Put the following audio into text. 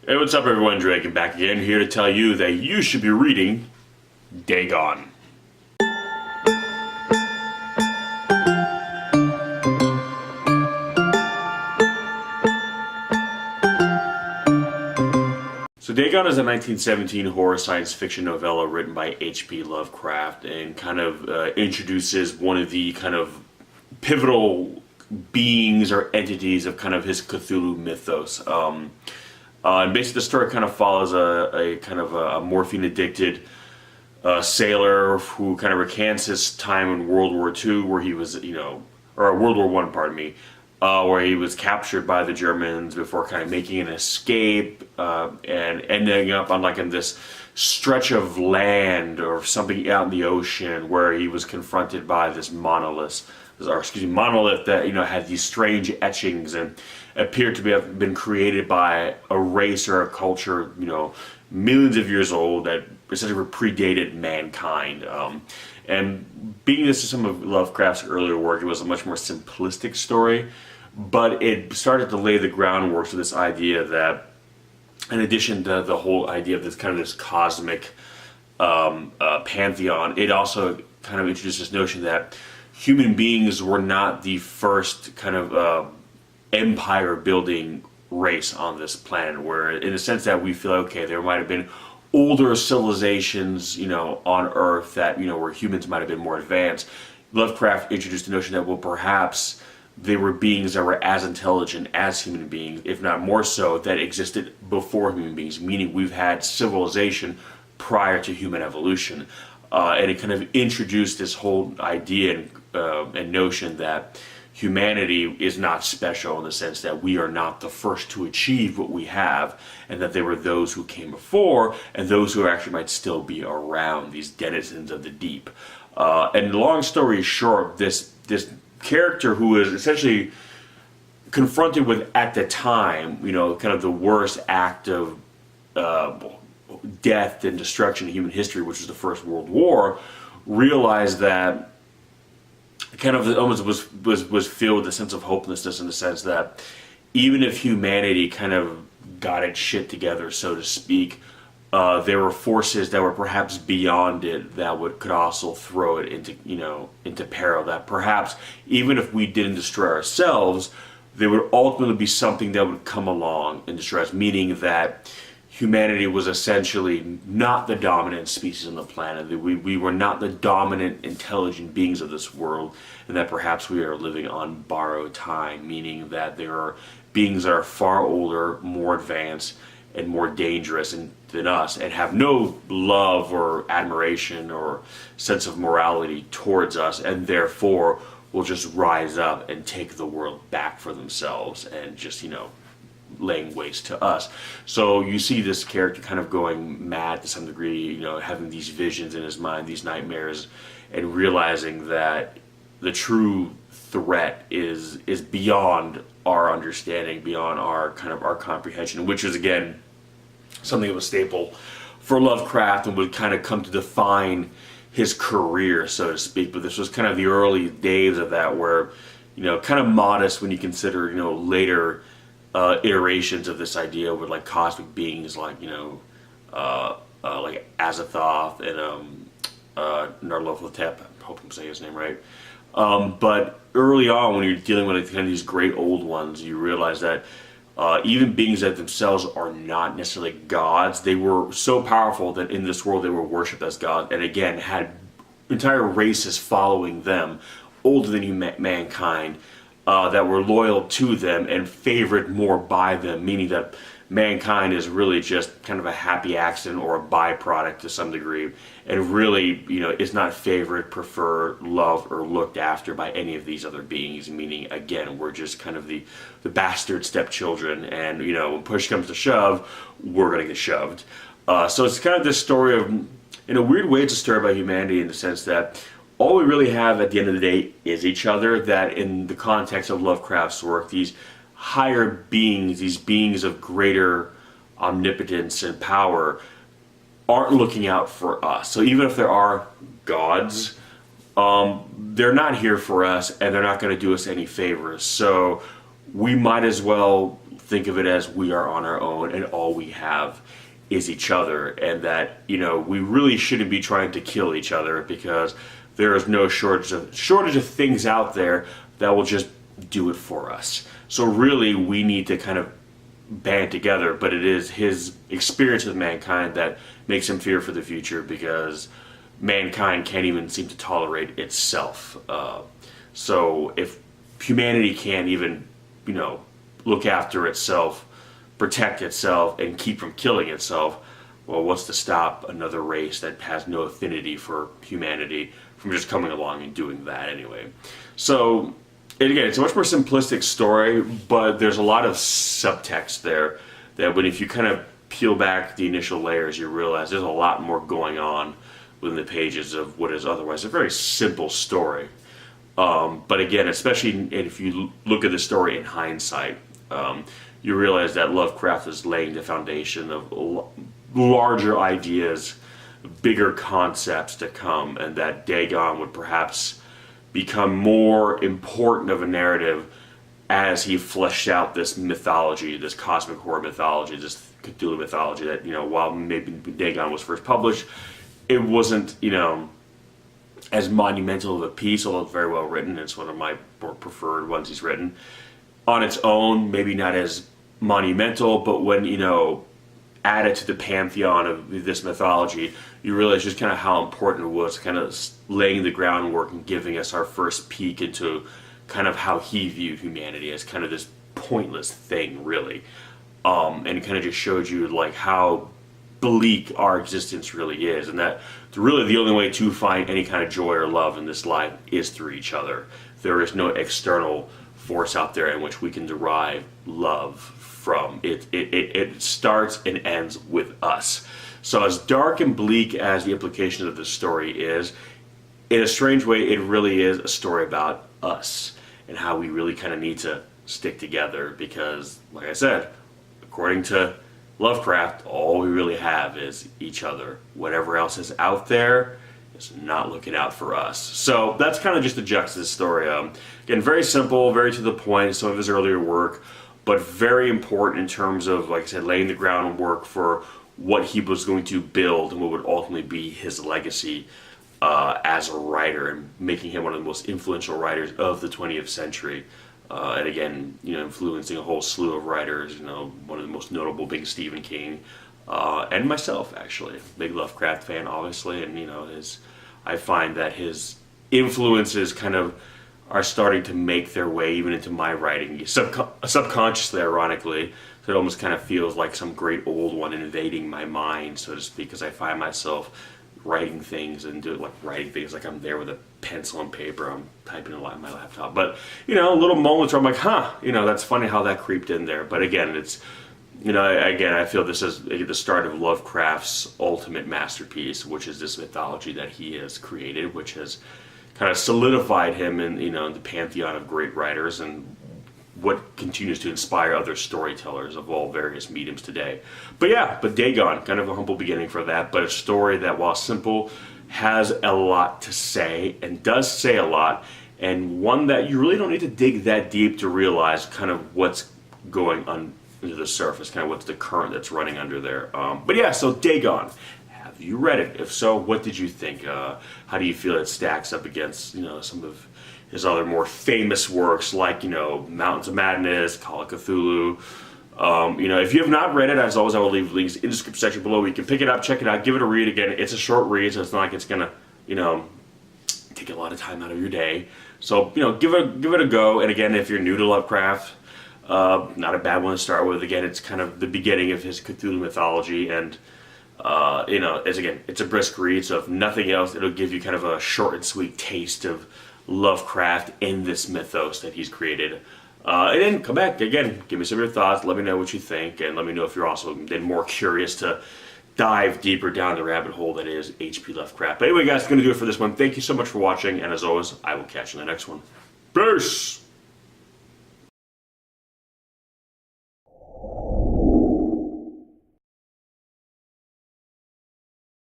Hey, what's up everyone? Dragon back again, here to tell you that you should be reading Dagon. So Dagon is a 1917 horror science fiction novella written by H.P. Lovecraft and kind of introduces one of the kind of pivotal beings or entities of kind of his Cthulhu mythos. And basically the story kind of follows a kind of a morphine addicted sailor who kind of recants his time in World War II where he was, or World War I, pardon me, where he was captured by the Germans before kind of making an escape and ending up on in this stretch of land or something out in the ocean where he was confronted by this monolith that had these strange etchings and appeared to have been created by a race or a culture millions of years old that essentially predated mankind. And being this is some of Lovecraft's earlier work, it was a much more simplistic story, but it started to lay the groundwork for this idea that, in addition to the whole idea of this kind of this cosmic pantheon, it also kind of introduced this notion that human beings were not the first kind of empire building race on this planet, where in the sense that we feel, okay, there might have been older civilizations on Earth that where humans might have been more advanced. Lovecraft introduced the notion that, well, perhaps they were beings that were as intelligent as human beings, if not more so, that existed before human beings, meaning we've had civilization prior to human evolution. And it kind of introduced this whole idea and notion that humanity is not special in the sense that we are not the first to achieve what we have, and that there were those who came before and those who actually might still be around, these denizens of the deep. And long story short, this character who is essentially confronted with, at the time, kind of the worst act of death and destruction in human history, which was the First World War, realized that kind of almost was filled with a sense of hopelessness, in the sense that even if humanity kind of got its shit together, so to speak, there were forces that were perhaps beyond it that could also throw it into peril. That perhaps even if we didn't destroy ourselves, there would ultimately be something that would come along and destroy us, meaning that humanity was essentially not the dominant species on the planet, that we were not the dominant intelligent beings of this world, and that perhaps we are living on borrowed time, meaning that there are beings that are far older, more advanced, and more dangerous than us, and have no love or admiration or sense of morality towards us, and therefore will just rise up and take the world back for themselves and just, laying waste to us. So you see this character kind of going mad to some degree, having these visions in his mind, these nightmares, and realizing that the true threat is beyond our understanding, beyond our comprehension, which is again something that was staple for Lovecraft and would kind of come to define his career, so to speak. But this was kind of the early days of that, where kind of modest when you consider later iterations of this idea with cosmic beings like Azathoth and Nyarlathotep. I hope I'm saying his name right. But early on, when you're dealing with kind of these great old ones, you realize that even beings that themselves are not necessarily gods, they were so powerful that in this world they were worshipped as gods, and again had entire races following them, older than mankind, that were loyal to them and favored more by them, meaning that mankind is really just kind of a happy accident or a byproduct to some degree, and really, is not favored, preferred, loved, or looked after by any of these other beings, meaning, again, we're just kind of the bastard stepchildren, and, when push comes to shove, we're going to get shoved. So it's kind of this story of, in a weird way, it's a story about humanity in the sense that all we really have at the end of the day is each other, that in the context of Lovecraft's work, these higher beings, these beings of greater omnipotence and power, aren't looking out for us. So even if there are gods, they're not here for us, and they're not going to do us any favors. So we might as well think of it as we are on our own and all we have is each other, and that, you know, we really shouldn't be trying to kill each other, because there is no shortage of things out there that will just do it for us. So really we need to kind of band together, but it is his experience with mankind that makes him fear for the future, because mankind can't even seem to tolerate itself. So if humanity can't even, you know, look after itself, protect itself, and keep from killing itself, well, what's to stop another race that has no affinity for humanity from just coming along and doing that anyway? So, and again, it's a much more simplistic story, but there's a lot of subtext there that when, if you kind of peel back the initial layers, you realize there's a lot more going on within the pages of what is otherwise a very simple story. But again, especially if you look at the story in hindsight, you realize that Lovecraft is laying the foundation of larger ideas, bigger concepts to come, and that Dagon would perhaps become more important of a narrative as he fleshed out this mythology, this cosmic horror mythology, this Cthulhu mythology that, you know, while maybe Dagon was first published, it wasn't, you know, as monumental of a piece, although it's very well written. It's one of my more preferred ones he's written. On its own, maybe not as monumental, but when, you know, added to the pantheon of this mythology, you realize just kind of how important it was, kind of laying the groundwork and giving us our first peek into kind of how he viewed humanity as kind of this pointless thing, really. And it kind of just showed you like how bleak our existence really is, and that really the only way to find any kind of joy or love in this life is through each other. There is no external force out there in which we can derive love from. It starts and ends with us. So as dark and bleak as the implications of this story is, in a strange way, it really is a story about us and how we really kind of need to stick together, because, like I said, according to Lovecraft, all we really have is each other. Whatever else is out there is not looking out for us. So that's kind of just the gist of the story. Again, very simple, very to the point, some of his earlier work, but very important in terms of, like I said, laying the groundwork for what he was going to build and what would ultimately be his legacy as a writer, and making him one of the most influential writers of the 20th century. And again, you know, influencing a whole slew of writers, you know, one of the most notable being Stephen King, and myself, actually. Big Lovecraft fan, obviously, and, you know, I find that his influences kind of are starting to make their way even into my writing, subconsciously, ironically. So it almost kind of feels like some great old one invading my mind, so to speak, because I find myself writing things like I'm there with a pencil and paper. I'm typing a lot on my laptop, but, you know, little moments where I'm like, huh, you know, that's funny how that creeped in there. But again, it's, you know, I feel this is the start of Lovecraft's ultimate masterpiece, which is this mythology that he has created, which has kind of solidified him in, you know, in the pantheon of great writers, and what continues to inspire other storytellers of all various mediums today. But yeah, Dagon, kind of a humble beginning for that, but a story that, while simple, has a lot to say, and does say a lot, and one that you really don't need to dig that deep to realize kind of what's going under the surface, kind of what's the current that's running under there. But yeah, so Dagon. Have you read it? If so, what did you think? How do you feel it stacks up against, you know, some of his other more famous works, like, you know, Mountains of Madness, Call of Cthulhu? You know, if you have not read it, as always, I will leave links in the description section below. You can pick it up, check it out, give it a read. Again, it's a short read, so it's not like it's gonna, you know, take a lot of time out of your day. So, you know, give it a go. And again, if you're new to Lovecraft, not a bad one to start with. Again, it's kind of the beginning of his Cthulhu mythology, and you know, it's a brisk read. So if nothing else, it'll give you kind of a short and sweet taste of Lovecraft in this mythos that he's created. And then come back again, give me some of your thoughts, let me know what you think, and let me know if you're also then more curious to dive deeper down the rabbit hole that is H.P. Lovecraft. But anyway, guys, that's going to do it for this one. Thank you so much for watching, and as always, I will catch you in the next one. Peace!